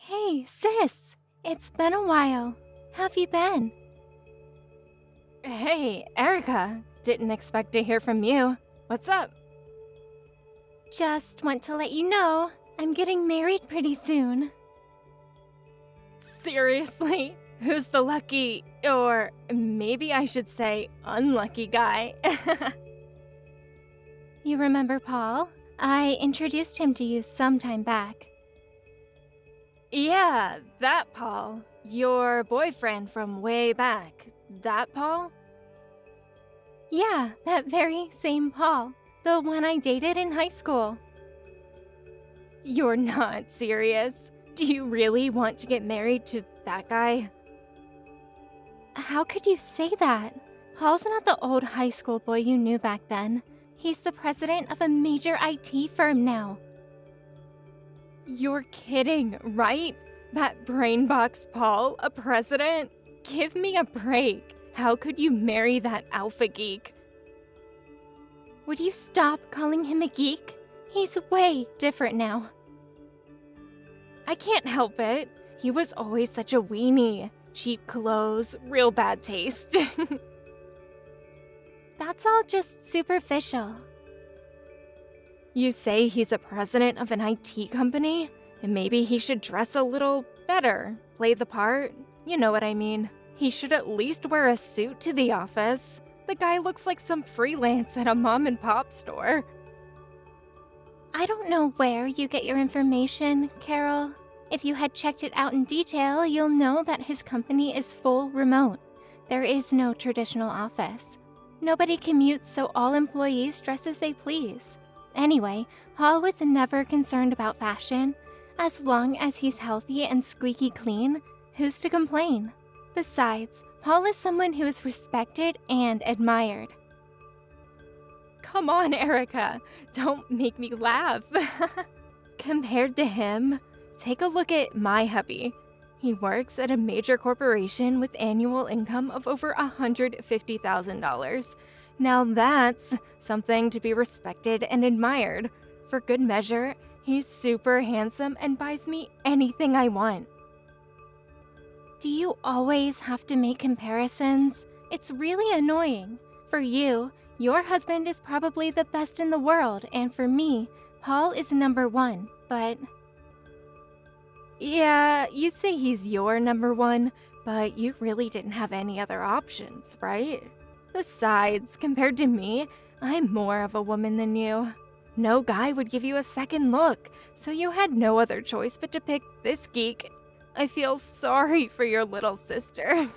Hey, sis! It's been a while. How've you been? Hey, Erica. Didn't expect to hear from you. What's up? Just want to let you know I'm getting married pretty soon. Seriously? Who's the lucky, or maybe I should say unlucky guy? You remember Paul? I introduced him to you some time back. Yeah, that Paul. Your boyfriend from way back. That Paul? Yeah, that very same Paul. The one I dated in high school. You're not serious. Do you really want to get married to that guy? How could you say that? Paul's not the old high school boy you knew back then. He's the president of a major IT firm now. You're kidding, right? That brainbox Paul, a president? Give me a break. How could you marry that alpha geek? Would you stop calling him a geek? He's way different now. I can't help it. He was always such a weenie. Cheap clothes, real bad taste. That's all just superficial. You say he's a president of an IT company? And maybe he should dress a little better, play the part. You know what I mean. He should at least wear a suit to the office. The guy looks like some freelance at a mom and pop store. I don't know where you get your information, Carol. If you had checked it out in detail, you'll know that his company is full remote. There is no traditional office. Nobody commutes, so all employees dress as they please. Anyway, Paul was never concerned about fashion. As long as he's healthy and squeaky clean, who's to complain? Besides, Paul is someone who is respected and admired. Come on, Erica. Don't make me laugh. Compared to him, take a look at my hubby. He works at a major corporation with annual income of over $150,000. Now that's something to be respected and admired. For good measure, he's super handsome and buys me anything I want. Do you always have to make comparisons? It's really annoying. For you, your husband is probably the best in the world, and for me, Paul is number one, but... Yeah, you'd say he's your number one, but you really didn't have any other options, right? Besides, compared to me, I'm more of a woman than you. No guy would give you a second look, so you had no other choice but to pick this geek. I feel sorry for your little sister.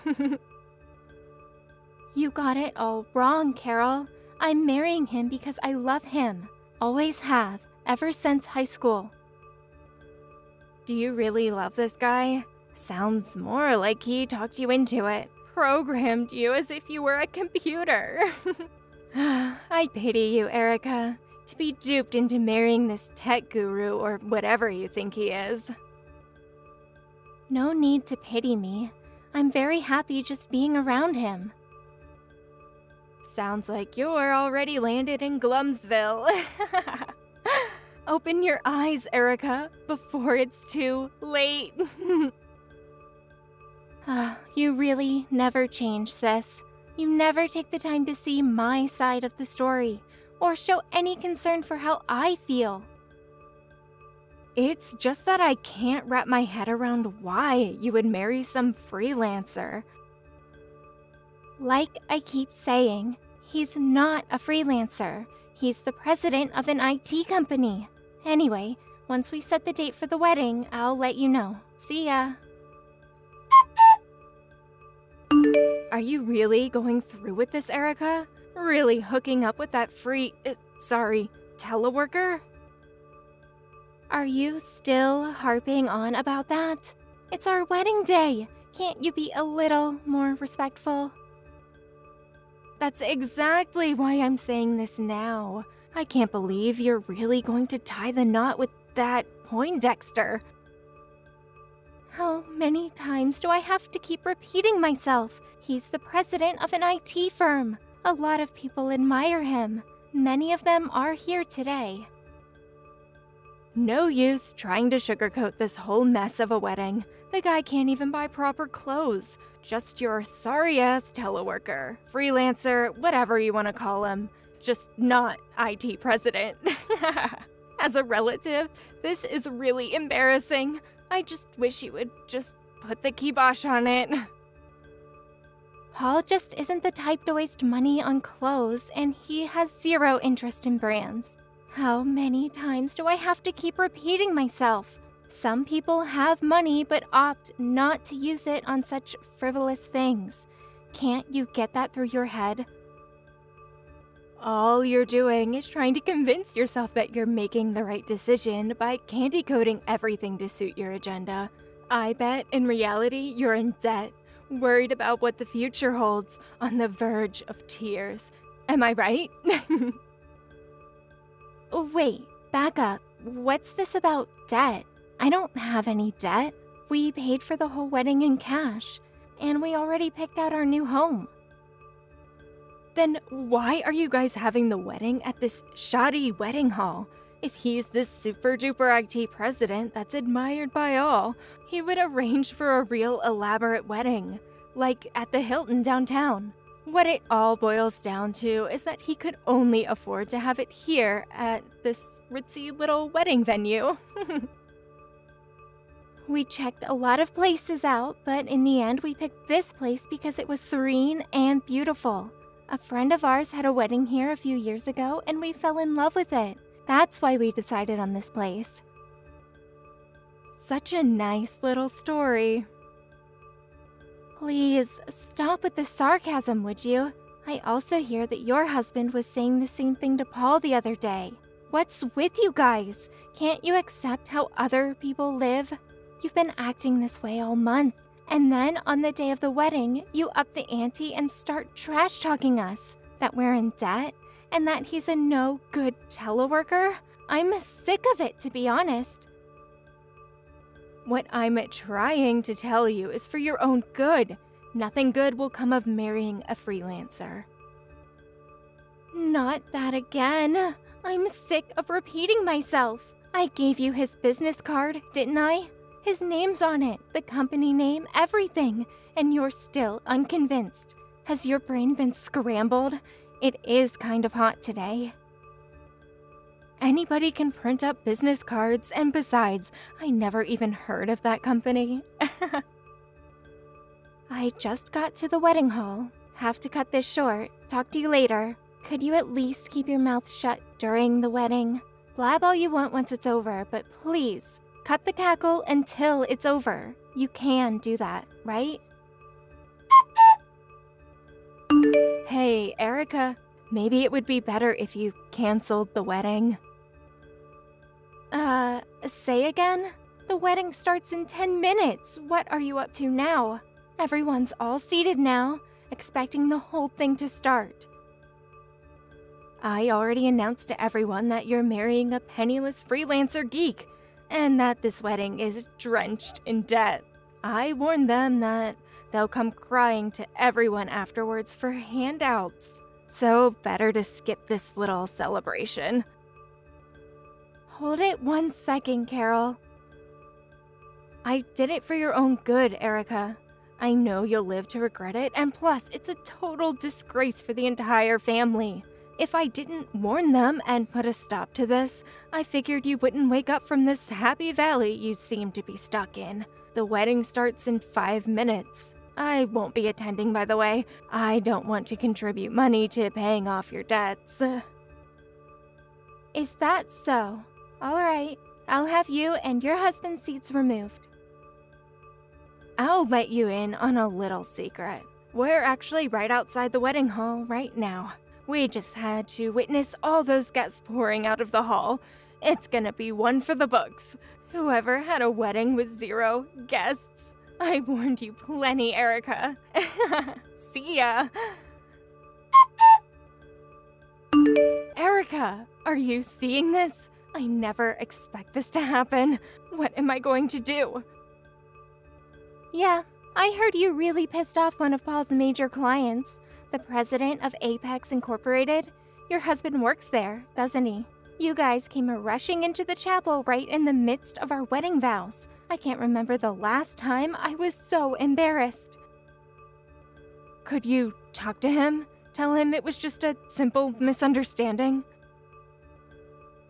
You got it all wrong, Carol. I'm marrying him because I love him. Always have, ever since high school. Do you really love this guy? Sounds more like he talked you into it. Programmed you as if you were a computer. I pity you, Erica. To be duped into marrying this tech guru or whatever you think he is. No need to pity me. I'm very happy just being around him. Sounds like you're already landed in Glumsville. Open your eyes, Erica, before it's too late. You really never change, sis. You never take the time to see my side of the story, or show any concern for how I feel. It's just that I can't wrap my head around why you would marry some freelancer. Like I keep saying, he's not a freelancer. He's the president of an IT company. Anyway, once we set the date for the wedding, I'll let you know. See ya. Are you really going through with this, Erica? Really hooking up with that teleworker? Are you still harping on about that? It's our wedding day. Can't you be a little more respectful? That's exactly why I'm saying this now. I can't believe you're really going to tie the knot with that Poindexter. How many times do I have to keep repeating myself? He's the president of an IT firm. A lot of people admire him. Many of them are here today. No use trying to sugarcoat this whole mess of a wedding. The guy can't even buy proper clothes. Just your sorry-ass teleworker, freelancer, whatever you want to call him. Just not IT president. As a relative, this is really embarrassing. I just wish you would just put the kibosh on it. Paul just isn't the type to waste money on clothes, and he has zero interest in brands. How many times do I have to keep repeating myself? Some people have money but opt not to use it on such frivolous things. Can't you get that through your head? All you're doing is trying to convince yourself that you're making the right decision by candy coating everything to suit your agenda. I bet in reality you're in debt, worried about what the future holds, on the verge of tears. Am I right? Wait, back up. What's this about debt? I don't have any debt. We paid for the whole wedding in cash, and we already picked out our new home. Then why are you guys having the wedding at this shoddy wedding hall? If he's this super-duper IT president that's admired by all, he would arrange for a real elaborate wedding, like at the Hilton downtown. What it all boils down to is that he could only afford to have it here at this ritzy little wedding venue. We checked a lot of places out, but in the end we picked this place because it was serene and beautiful. A friend of ours had a wedding here a few years ago, and we fell in love with it. That's why we decided on this place. Such a nice little story. Please, stop with the sarcasm, would you? I also hear that your husband was saying the same thing to Paul the other day. What's with you guys? Can't you accept how other people live? You've been acting this way all month, and then on the day of the wedding, you up the ante and start trash-talking us. That we're in debt, and that he's a no-good teleworker? I'm sick of it, to be honest. What I'm trying to tell you is for your own good. Nothing good will come of marrying a freelancer. Not that again. I'm sick of repeating myself. I gave you his business card, didn't I? His name's on it, the company name, everything, and you're still unconvinced. Has your brain been scrambled? It is kind of hot today. Anybody can print up business cards, and besides, I never even heard of that company. I just got to the wedding hall. Have to cut this short. Talk to you later. Could you at least keep your mouth shut during the wedding? Blab all you want once it's over, but please, cut the cackle until it's over. You can do that, right? Hey, Erica, maybe it would be better if you canceled the wedding. Say again? The wedding starts in 10 minutes. What are you up to now? Everyone's all seated now, expecting the whole thing to start. I already announced to everyone that you're marrying a penniless freelancer geek, and that this wedding is drenched in debt. I warned them that they'll come crying to everyone afterwards for handouts. So better to skip this little celebration. Hold it 1 second, Carol. I did it for your own good, Erica. I know you'll live to regret it, and plus, it's a total disgrace for the entire family. If I didn't warn them and put a stop to this, I figured you wouldn't wake up from this happy valley you seem to be stuck in. The wedding starts in 5 minutes. I won't be attending, by the way. I don't want to contribute money to paying off your debts. Is that so? All right, I'll have you and your husband's seats removed. I'll let you in on a little secret. We're actually right outside the wedding hall right now. We just had to witness all those guests pouring out of the hall. It's gonna be one for the books. Whoever had a wedding with 0 guests. I warned you plenty, Erica. See ya. Erica, are you seeing this? I never expect this to happen. What am I going to do? Yeah, I heard you really pissed off one of Paul's major clients, the president of Apex Incorporated. Your husband works there, doesn't he? You guys came rushing into the chapel right in the midst of our wedding vows. I can't remember the last time I was so embarrassed. Could you talk to him? Tell him it was just a simple misunderstanding?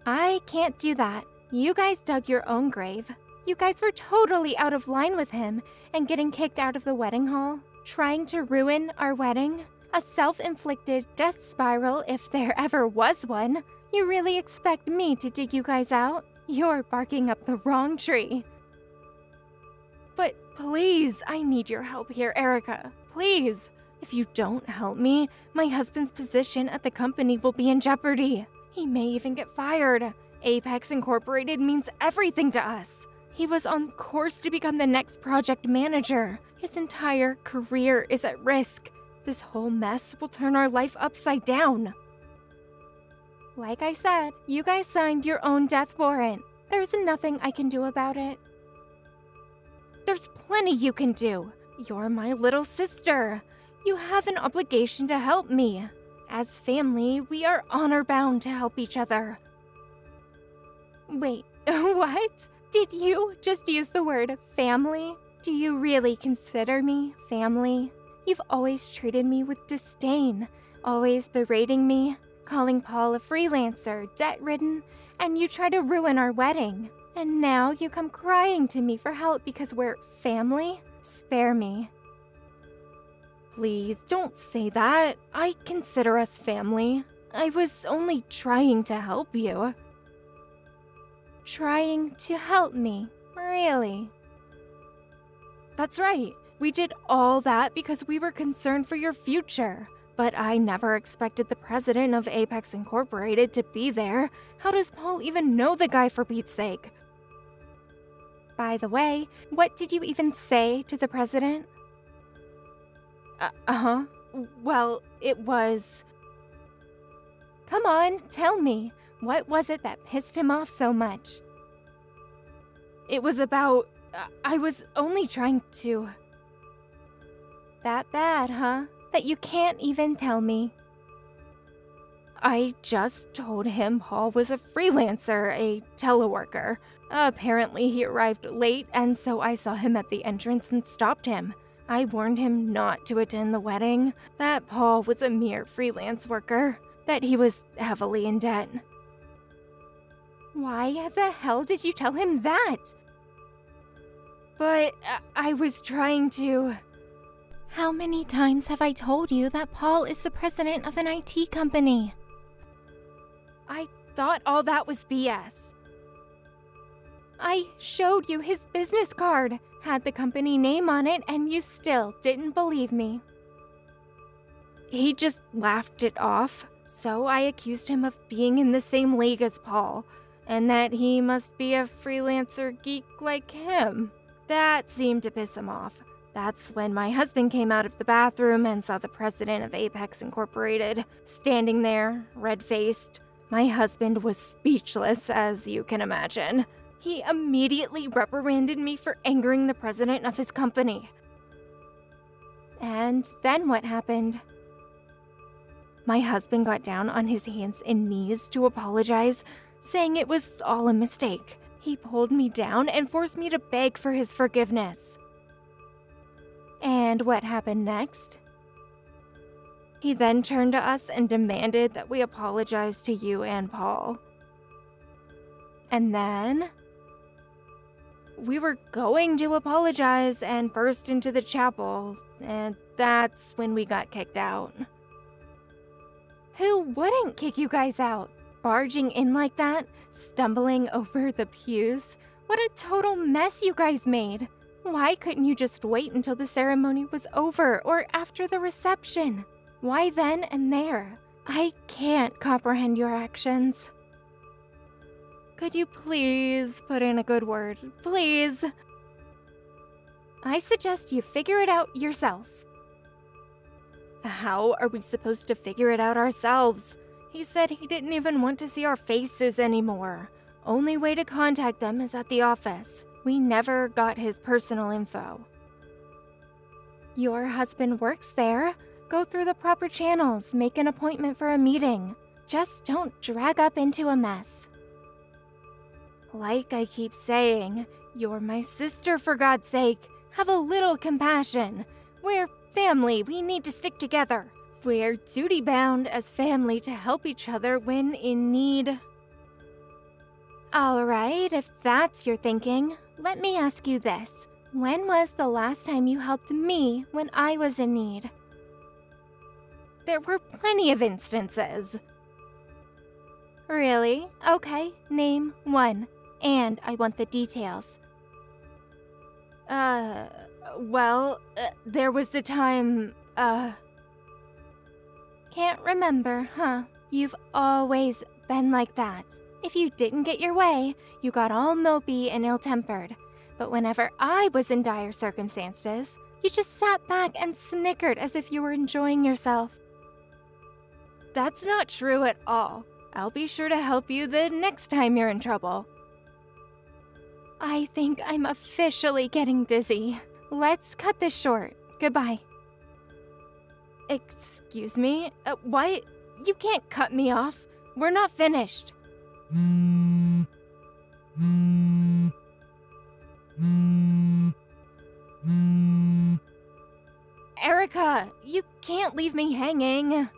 I can't do that. You guys dug your own grave. You guys were totally out of line with him and getting kicked out of the wedding hall, trying to ruin our wedding. A self-inflicted death spiral if there ever was one. You really expect me to dig you guys out? You're barking up the wrong tree. But please, I need your help here, Erica. Please. If you don't help me, my husband's position at the company will be in jeopardy. He may even get fired. Apex Incorporated means everything to us. He was on course to become the next project manager. His entire career is at risk. This whole mess will turn our life upside down. Like I said, you guys signed your own death warrant. There's nothing I can do about it. There's plenty you can do. You're my little sister. You have an obligation to help me. As family, we are honor-bound to help each other. Wait, what? Did you just use the word family? Do you really consider me family? You've always treated me with disdain, always berating me, calling Paul a freelancer, debt-ridden, and you try to ruin our wedding. And now you come crying to me for help because we're family? Spare me. Please, don't say that. I consider us family. I was only trying to help you. Trying to help me? Really? That's right. We did all that because we were concerned for your future. But I never expected the president of Apex Incorporated to be there. How does Paul even know the guy, for Pete's sake? By the way, what did you even say to the president? Well, it was... Come on, tell me. What was it that pissed him off so much? It was about... I was only trying to... That bad, huh? That you can't even tell me. I just told him Paul was a freelancer, a teleworker. Apparently he arrived late, and so I saw him at the entrance and stopped him. I warned him not to attend the wedding, that Paul was a mere freelance worker, that he was heavily in debt. Why the hell did you tell him that? But I was trying to... How many times have I told you that Paul is the president of an IT company? I thought all that was BS. I showed you his business card, had the company name on it, and you still didn't believe me. He just laughed it off, so I accused him of being in the same league as Paul, and that he must be a freelancer geek like him. That seemed to piss him off. That's when my husband came out of the bathroom and saw the president of Apex Incorporated standing there, red-faced. My husband was speechless, as you can imagine. He immediately reprimanded me for angering the president of his company. And then what happened? My husband got down on his hands and knees to apologize, saying it was all a mistake. He pulled me down and forced me to beg for his forgiveness. And what happened next? He then turned to us and demanded that we apologize to you and Paul. And then? We were going to apologize and burst into the chapel, and that's when we got kicked out. Who wouldn't kick you guys out? Barging in like that? Stumbling over the pews? What a total mess you guys made! Why couldn't you just wait until the ceremony was over or after the reception? Why then and there? I can't comprehend your actions. Could you please put in a good word? Please? I suggest you figure it out yourself. How are we supposed to figure it out ourselves? He said he didn't even want to see our faces anymore. Only way to contact them is at the office. We never got his personal info. Your husband works there. Go through the proper channels, make an appointment for a meeting. Just don't drag up into a mess. Like I keep saying, you're my sister, for God's sake. Have a little compassion. We're family. We need to stick together. We're duty-bound as family to help each other when in need. All right, if that's your thinking, let me ask you this. When was the last time you helped me when I was in need? There were plenty of instances. Really? Okay, name one. And I want the details. There was the time, Can't remember, huh? You've always been like that. If you didn't get your way, you got all mopey and ill-tempered. But whenever I was in dire circumstances, you just sat back and snickered as if you were enjoying yourself. That's not true at all. I'll be sure to help you the next time you're in trouble. I think I'm officially getting dizzy. Let's cut this short. Goodbye. Excuse me? Why? You can't cut me off. We're not finished. Erica, you can't leave me hanging.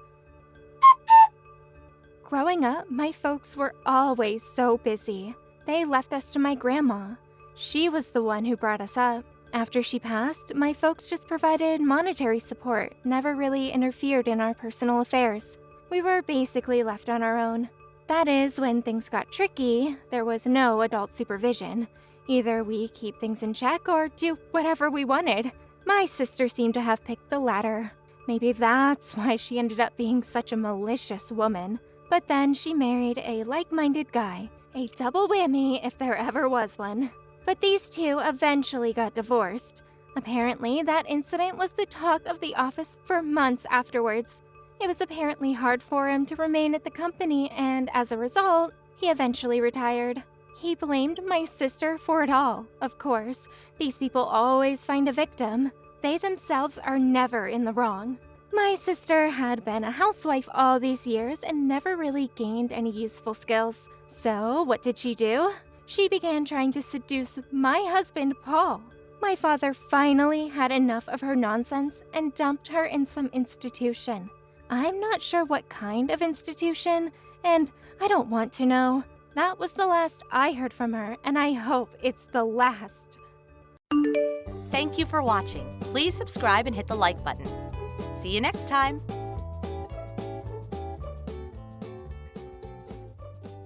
Growing up, my folks were always so busy. They left us to my grandma. She was the one who brought us up. After she passed, my folks just provided monetary support, never really interfered in our personal affairs. We were basically left on our own. That is, when things got tricky, there was no adult supervision. Either we keep things in check or do whatever we wanted. My sister seemed to have picked the latter. Maybe that's why she ended up being such a malicious woman. But then she married a like-minded guy. A double whammy if there ever was one. But these two eventually got divorced. Apparently, that incident was the talk of the office for months afterwards. It was apparently hard for him to remain at the company, and as a result, he eventually retired. He blamed my sister for it all, of course. These people always find a victim. They themselves are never in the wrong. My sister had been a housewife all these years and never really gained any useful skills. So, what did she do? She began trying to seduce my husband, Paul. My father finally had enough of her nonsense and dumped her in some institution. I'm not sure what kind of institution, and I don't want to know. That was the last I heard from her, and I hope it's the last. Thank you for watching. Please subscribe and hit the like button. See you next time.